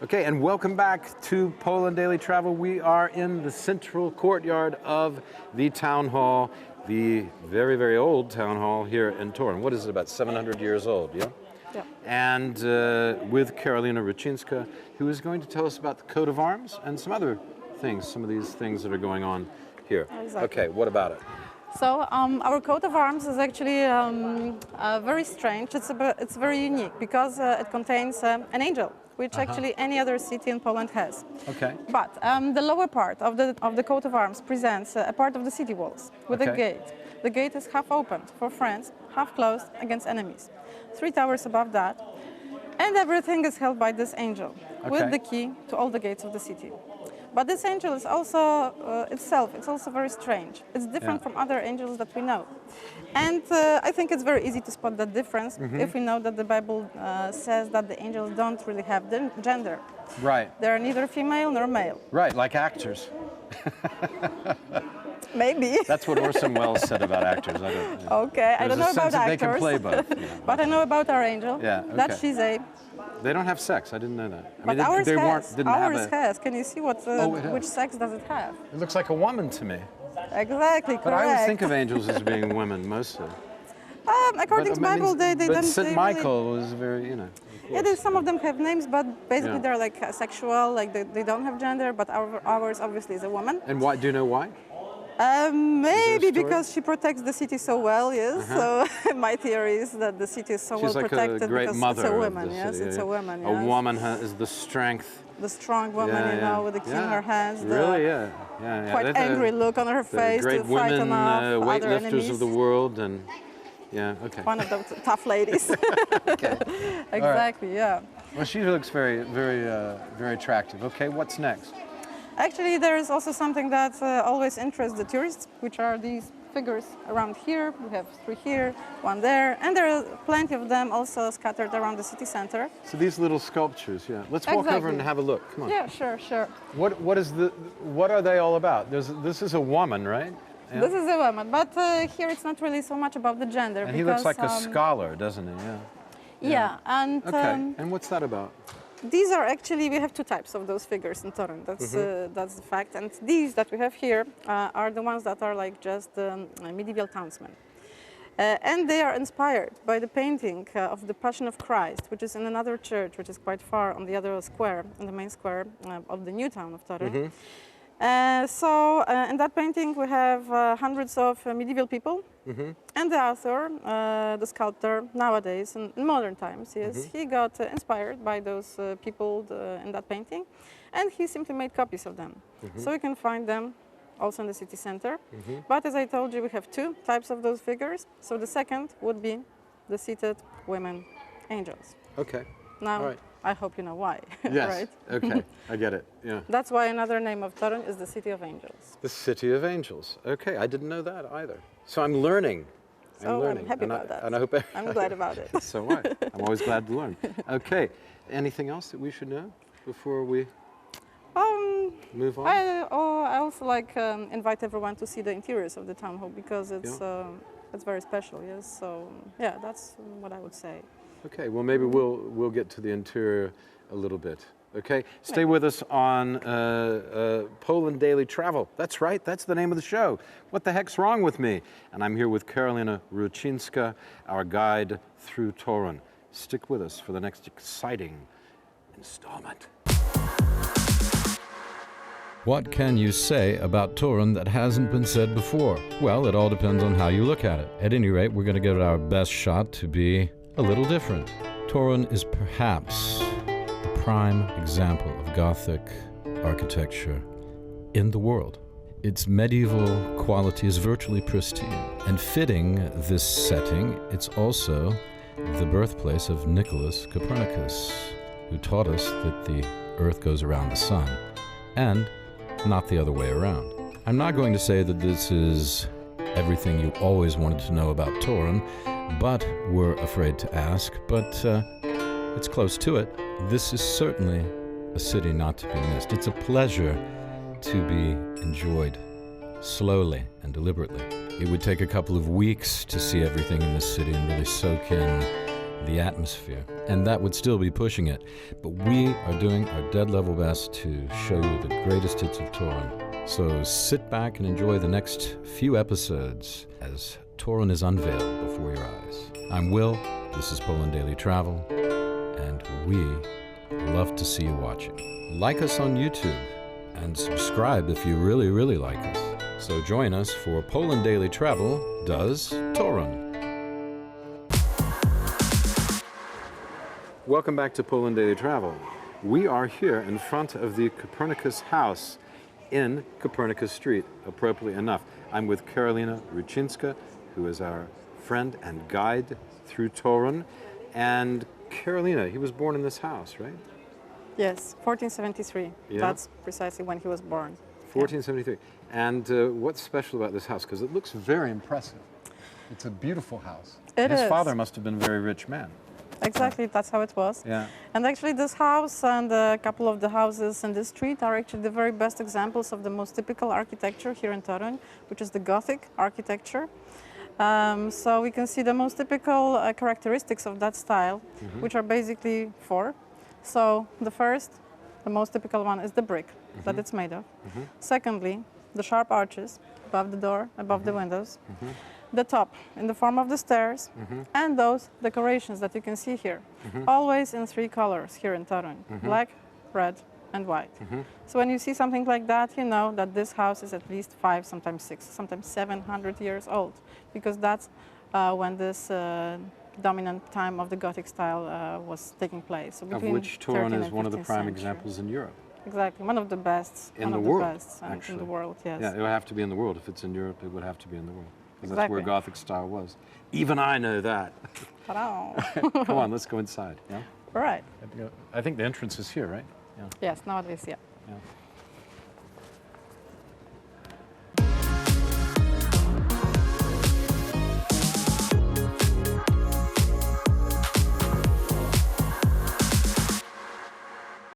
Okay, and welcome back to Poland Daily Travel. We are in the central courtyard of the town hall, the very, very old town hall here in Torun. What is it, about 700 years old, yeah? Yeah. And with Karolina Rucinska, who is going to tell us about the coat of arms and some other things, some of these things that are going on here. Exactly. Okay, what about it? So our coat of arms is actually very strange. It's very unique because it contains an angel, which actually any other city in Poland has. Okay. But the lower part of the coat of arms presents a part of the city walls with a gate. The gate is half opened for friends, half closed against enemies. 3 towers above that, and everything is held by this angel with the key to all the gates of the city. But this angel is also it's also very strange. It's different from other angels that we know. And I think it's very easy to spot that difference if we know that the Bible says that the angels don't really have gender. Right. They're neither female nor male. Right, like actors. Maybe. That's what Orson Welles said about actors. I don't. Okay, I don't know about actors. They can play both. But I know about our angel. Yeah. Okay. That she's a. They don't have sex. I didn't know that. I But mean, ours has. didn't have Ours has. Can you see what? Which sex does it have? It looks like a woman to me. Exactly, correct. But I always think of angels as being women mostly. According to Bible, they but don't. Saint Michael was very, you know. Yeah, some of them have names, but basically they're like sexual, like they don't have gender. But ours obviously is a woman. And why? Do you know why? Maybe because she protects the city so well, yes. So my theory is that the city is so well protected a great because mother it's a woman, of the yes, city, it's a woman. Yes. A woman is the strength. The strong woman, you know, with the key in her hands. Really, quite angry look on her face great to fight women, off other weightlifters enemies. of the world, and One of the tough ladies. Okay. Exactly, yeah. Well, she looks very, very, very attractive. Okay, what's next? Actually, there is also something that always interests the tourists, which are these figures around here. We have 3 here, 1 there, and there are plenty of them also scattered around the city center. So these little sculptures, yeah. Let's walk over and have a look. Come on. Yeah, sure. What are they all about? This is a woman, right? Yeah. This is a woman, but here it's not really so much about the gender. And because, he looks like a scholar, doesn't he? Yeah. Yeah, and and what's that about? these are actually, we have 2 types of those figures in Torun. That's the fact. And these that we have here are the ones that are like just medieval townsmen. And they are inspired by the painting of the Passion of Christ, which is in another church, which is quite far on the other square, in the main square of the new town of Torun. So in that painting we have hundreds of medieval people, and the author, the sculptor nowadays, in modern times, he got inspired by those people in that painting, and he simply made copies of them. So you can find them also in the city center. But as I told you, we have 2 types of those figures. So the second would be the seated women angels. Okay. Now, all right. I hope you know why, Yes. right? Okay, I get it, yeah. That's why another name of Torun is the City of Angels. The City of Angels. Okay, I didn't know that either. So I'm learning. So I'm happy about that. And I hope I'm glad about it. So am I. I'm always glad to learn. Okay, anything else that we should know before we move on? I also invite everyone to see the interiors of the town hall because it's very special, yes. So yeah, that's what I would say. Okay, well maybe we'll get to the interior a little bit. Okay, stay with us on Poland Daily Travel. That's right, that's the name of the show. What the heck's wrong with me? And I'm here with Karolina Rucinska, our guide through Torun. Stick with us for the next exciting installment. What can you say about Torun that hasn't been said before? Well, it all depends on how you look at it. At any rate, we're going to give it our best shot to be a little different. Torun is perhaps the prime example of Gothic architecture in the world. Its medieval quality is virtually pristine. And fitting this setting, it's also the birthplace of Nicholas Copernicus, who taught us that the Earth goes around the sun, and not the other way around. I'm not going to say that this is everything you always wanted to know about Torun, but were afraid to ask, but it's close to it. This is certainly a city not to be missed. It's a pleasure to be enjoyed slowly and deliberately. It would take a couple of weeks to see everything in this city and really soak in the atmosphere, and that would still be pushing it. But we are doing our dead level best to show you the greatest hits of Torun. So sit back and enjoy the next few episodes as Torun is unveiled before your eyes. I'm Will, this is Poland Daily Travel, and we love to see you watching. Like us on YouTube, and subscribe if you really, really like us. So join us for Poland Daily Travel does Torun. Welcome back to Poland Daily Travel. We are here in front of the Copernicus House in Copernicus Street, appropriately enough. I'm with Karolina Rucinska, who is our friend and guide through Torun. And Karolina, he was born in this house, right? Yes, 1473. Yeah. That's precisely when he was born. 1473. And what's special about this house? Because it looks very impressive. It's a beautiful house. His father must have been a very rich man. Exactly, that's how it was. Yeah. And actually this house and a couple of the houses in this street are actually the very best examples of the most typical architecture here in Torun, which is the Gothic architecture. So we can see the most typical characteristics of that style, which are basically four. So the first, the most typical one, is the brick that it's made of. Secondly, the sharp arches above the door, above the windows. The top in the form of the stairs, and those decorations that you can see here, always in three colors here in Torun, black, red, and white. So when you see something like that, you know that this house is at least 5, sometimes 6, sometimes 700 years old, because that's when this dominant time of the Gothic style was taking place. So Of which Torun is one of the prime century. examples in Europe. Exactly, one of the best. In one the of world, the best, actually. in the world, yes. Yeah, it would have to be in the world. If it's in Europe, it would have to be in the world. Because that's where Exactly. Gothic style was. Even I know that. Ta-da. Come on, let's go inside. Yeah? Right. I think the entrance is here, right? Yeah. Yes, nowadays, yeah. Yeah.